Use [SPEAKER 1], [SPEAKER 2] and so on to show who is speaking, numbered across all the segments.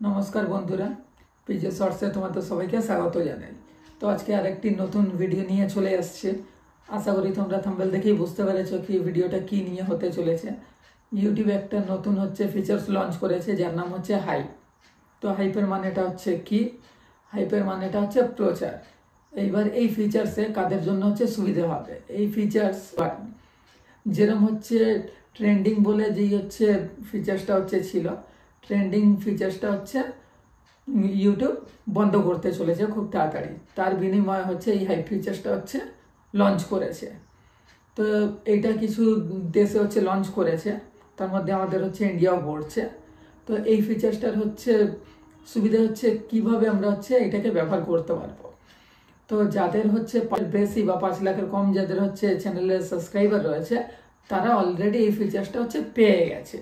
[SPEAKER 1] নমস্কার বন্ধুরা, পিজে শর্টসে তোমাদের সবাইকে স্বাগত জানাই। তো আজকে আরেকটি নতুন ভিডিও নিয়ে চলে আসছে। আশা করি তোমরা থাম্বনেল দেখেই বুঝতে পেরেছো কি ভিডিওটা কি নিয়ে হতে চলেছে। ইউটিউবে একটা নতুন ফিচার্স লঞ্চ করেছে যার নাম হচ্ছে হাইপ। তো হাইপের মানেটা হচ্ছে কি? হাইপের মানেটা হচ্ছে প্রচার। এইবার এই ফিচার্সে কাদের জন্য সুবিধা হবে? এই ফিচার্স যেরকম ট্রেন্ডিং বলে যেই ফিচার্সটা ছিল, ট্রেন্ডিং ফিচার্সটা ইউটিউব বন্ধ করতে চলেছে খুব তাড়াতাড়ি। তার বিনিময়ে এই হাইপ ফিচার্সটা লঞ্চ করেছে। তো এইটা কিছু দেশে লঞ্চ করেছে, তার মধ্যে আমাদের ইন্ডিয়াও পড়ছে। তো এই ফিচার্সটার সুবিধা কিভাবে আমরা এটাকে ব্যবহার করতে পারবো। তো যাদের বেশি বা 5 লাখের কম যাদের চ্যানেলের সাবস্ক্রাইবার রয়েছে, তারা অলরেডি এই ফিচার্সটা পেয়ে গেছে।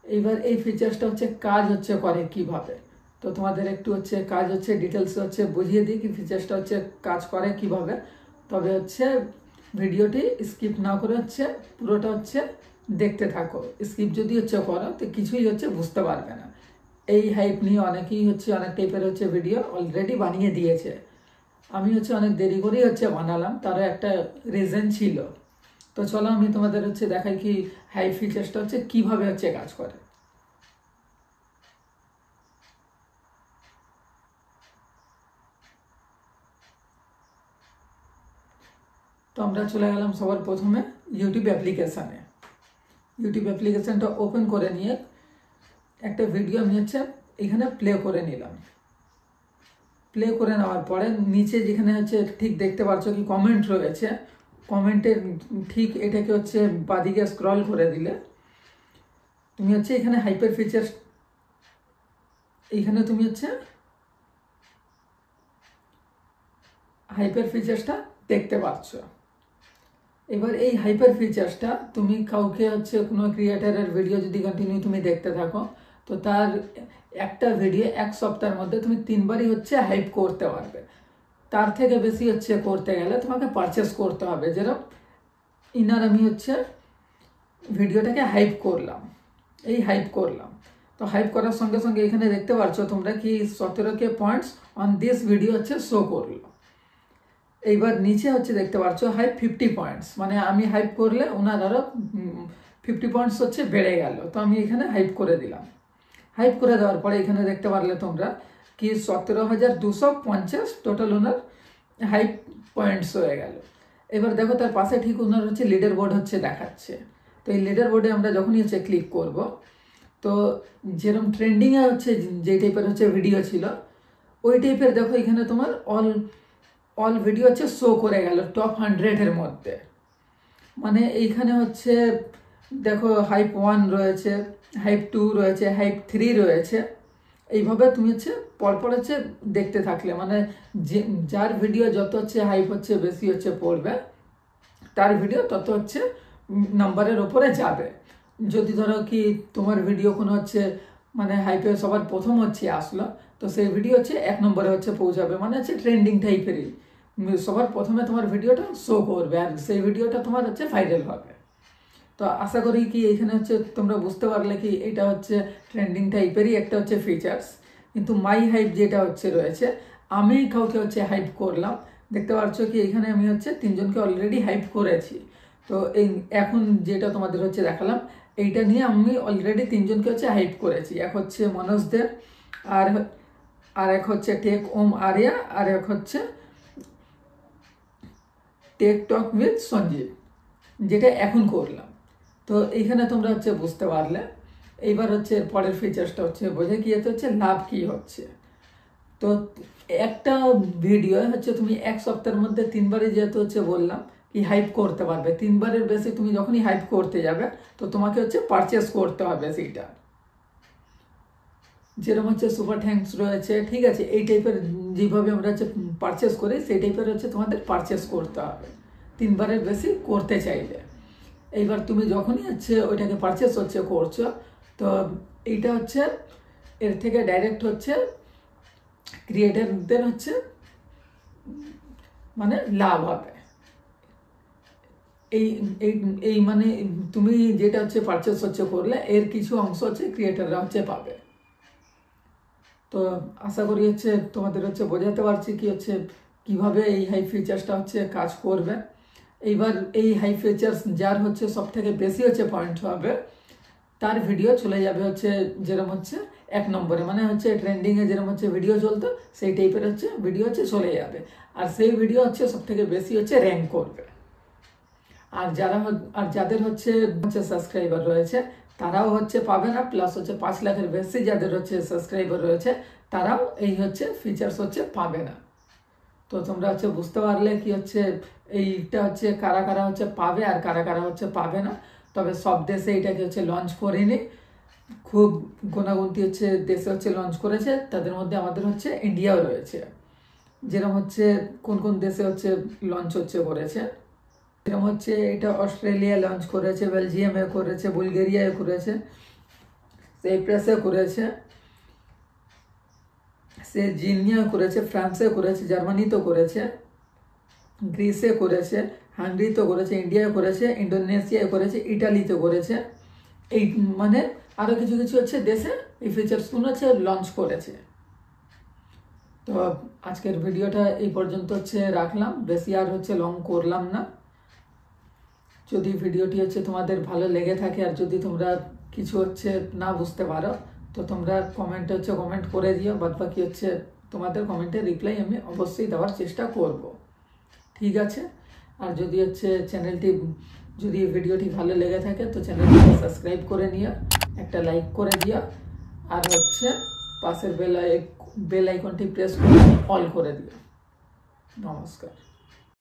[SPEAKER 1] এইবার এই ফিচার্সটা কাজ করে কিভাবে। তো তোমাদের একটু কাজ ডিটেলস বুঝিয়ে দিই কি ফিচার্সটা কাজ করে কিভাবে। তবে ভিডিওটি স্কিপ না করে পুরোটা দেখতে থাকো। স্কিপ যদি করো তো কিছুই বুঝতে পারবে না। এই হাইপ নিয়ে অনেকেই অনেক টাইপের ভিডিও অলরেডি বানিয়ে দিয়েছে। আমি অনেক দেরি করেই বানালাম, তারও একটা রিজন ছিল। তো চলো আমি তোমাদের দেখাই কি হাইপ ফিচার্সটা কিভাবে কাজ করে। তো আমরা চলে গেলাম সবার প্রথমে ইউটিউব অ্যাপ্লিকেশানে। ইউটিউব অ্যাপ্লিকেশানটা ওপেন করে নিয়ে একটা ভিডিও আমি এখানে প্লে করে নিলাম। প্লে করে নেওয়ার পরে নিচে যেখানে ঠিক দেখতে পাচ্ছ কি কমেন্ট রয়েছে, কমেন্টের ঠিক এটাকে বাদিকে স্ক্রল করে দিলে তুমি এখানে হাইপার ফিচার্স, এইখানে তুমি হাইপার ফিচার্সটা দেখতে পাচ্ছ। এবার এই হাইপার ফিচার্সটা তুমি কাউকে কোনো ক্রিয়েটারের ভিডিও যদি কন্টিনিউ তুমি দেখতে থাকো, তো তার একটা ভিডিও 1 সপ্তাহের মধ্যে তুমি 3 বারই হাইপ করতে পারবে। তার থেকে বেশি করতে গেলে তোমাকে পারচেস করতে হবে। যেরকম ইনার আমি ভিডিওটাকে হাইপ করলাম, এই হাইপ করলাম। তো হাইপ করার সঙ্গে সঙ্গে এখানে দেখতে পাচ্ছ তোমরা কি 17K points on this video show করলো। এইবার নিচে দেখতে পাচ্ছ হাইপ 50 পয়েন্টস, মানে আমি হাইপ করলে ওনার আরও 50 পয়েন্টস বেড়ে গেল। তো আমি এখানে হাইপ করে দিলাম। হাইপ করে দেওয়ার পরে এখানে দেখতে পারলে তোমরা কি 17,250 টোটাল ওনার হাইপ পয়েন্টস হয়ে গেল। এবার দেখো তার পাশে ঠিক ওনার লিডার বোর্ড দেখাচ্ছে। তো এই লিডার বোর্ডে আমরা যখনই ক্লিক করব, তো যেরকম ট্রেন্ডিংয়ে যে টাইপের ভিডিও ছিল, ওই টাইপের দেখো এখানে তোমার অল ভিডিও শো করে গেল টপ 100-এর মধ্যে। মানে এইখানে দেখো হাইপ 1 রয়েছে, হাইপ 2 রয়েছে, হাইপ 3 রয়েছে। এইভাবে তুমি পরপর দেখতে থাকলে মানে যার ভিডিও যত হাইপ বেশি পড়বে, তার ভিডিও তত নাম্বারের ওপরে যাবে। যদি ধরো কি তোমার ভিডিও কোনো মানে হাইপে সবার প্রথম আসলো, তো সেই ভিডিও 1 নম্বরে পৌঁছাবে, মানে ট্রেন্ডিং টাইপেরই সবার প্রথমে তোমার ভিডিওটা শো করবে, আর সেই ভিডিওটা তোমার ভাইরাল হবে। তো আশা করি কি এখানে তোমরা বুঝতে পারলে কি এটা ট্রেন্ডিং টাইপেরই একটা ফিচার্স। কিন্তু মাই হাইপ যেটা রয়েছে, আমি কাউকে হাইপ করলাম, দেখতে পাচ্ছ কি এখানে আমি 3 জনকে অলরেডি হাইপ করেছি। তো এই এখন যেটা তোমাদের দেখালাম, এইটা নিয়ে আমি অলরেডি 3 জনকে হাইপ করেছি। এক মনোজ দে, আর এক টেক ওম আরিয়া, আর এক টেক টক উইথ সঞ্জীব, যেটা এখন করলাম। তো এইখানে তোমরা বুঝতে পারলে। এইবার পরের ফিচার্সটা বোঝে কি লাভ কি হচ্ছে। তো একটা ভিডিও তুমি 1 সপ্তাহের মধ্যে 3 বারে যেহেতু বললাম কি হাইপ করতে পারবে। 3 বারের বেশি তুমি যখনই হাইপ করতে যাবে, তো তোমাকে পারচেস করতে হবে সেইটা। যেরকম সুপার থ্যাঙ্কস রয়েছে, ঠিক আছে, এই টাইপের যেভাবে আমরা পারচেস করি, সেই টাইপের তোমাদের পারচেস করতে হবে 3 বারের বেশি করতে চাইলে। এইবার তুমি যখনই ওইটাকে পারচেস করছো, তো এইটা এর থেকে ডাইরেক্ট ক্রিয়েটারদের মানে লাভ হবে। এই মানে তুমি যেটা পারচেস করলে এর কিছু অংশ ক্রিয়েটাররা পাবে। তো আশা করি হচ্ছে তোমাদের হচ্ছে বোঝাতে পারছি কি হচ্ছে কিভাবে এই হাই ফিচার্সটা হচ্ছে কাজ করবে। এইবার এই হাই ফিচার্স যার হচ্ছে সব থেকে বেশি হচ্ছে পয়েন্ট হবে তার ভিডিও চলে যাবে হচ্ছে যেরকম হচ্ছে 1 নম্বরে, মানে হচ্ছে ট্রেন্ডিংয়ে যেরকম হচ্ছে ভিডিও চলতো সেই টাইপের হচ্ছে ভিডিও হচ্ছে চলে যাবে, আর সেই ভিডিও হচ্ছে সব থেকে বেশি হচ্ছে র্যাঙ্ক করবে। আর যাদের হচ্ছে সাবস্ক্রাইবার রয়েছে তারাও হচ্ছে পাবে না, প্লাস হচ্ছে 5 লাখের বেশি যাদের হচ্ছে সাবস্ক্রাইবার রয়েছে তারাও এই হচ্ছে ফিচার্স হচ্ছে পাবে না। তো তোমরা হচ্ছে বুঝতে পারলে কি হচ্ছে এইটা হচ্ছে কারা কারা হচ্ছে পাবে আর কারা কারা হচ্ছে পাবে না। তবে সব দেশে এটাকে হচ্ছে লঞ্চ করেনি, খুব গোনাগুনতি হচ্ছে দেশে হচ্ছে লঞ্চ করেছে, তাদের মধ্যে আমাদের হচ্ছে ইন্ডিয়াও রয়েছে। যেরকম হচ্ছে কোন কোন দেশে হচ্ছে লঞ্চ হচ্ছে করেছে, যেরকম হচ্ছে এটা অস্ট্রেলিয়া লঞ্চ করেছে, বেলজিয়ামে করেছে, বুলগেরিয়ায় করেছে, সাইপ্রাসে করেছে, জিনিয়া করেছে, ফ্রান্সে করেছে, জার্মানিতেও করেছে, গ্রিসে করেছে, হাঙ্গেরিতে করেছে, ইন্ডিয়ায় করেছে, ইন্দোনেশিয়ায় করেছে, ইটালিতে করেছে। এই মানে আরও কিছু কিছু হচ্ছে দেশে এই ফিচার্সগুলো হচ্ছে লঞ্চ করেছে। তো আজকের ভিডিওটা এই পর্যন্ত হচ্ছে রাখলাম, বেশি আর হচ্ছে লং করলাম না। যদি ভিডিওটি হচ্ছে তোমাদের ভালো লেগে থাকে আর যদি তোমরা কিছু হচ্ছে না বুঝতে পারো তো তোমরা কমেন্ট করে দিও, বাদ বাকি হচ্ছে তোমাদের কমেন্টের রিপ্লাই আমি অবশ্যই দেওয়ার চেষ্টা করব, ঠিক আছে। আর যদি হচ্ছে যদি ভিডিওটি ভালো লেগে থাকে তো চ্যানেলটিকে সাবস্ক্রাইব করে নিও, একটা লাইক করে দিও, আর হচ্ছে পাশের বেল আইকনটি প্রেস করে অল করে দিও। নমস্কার।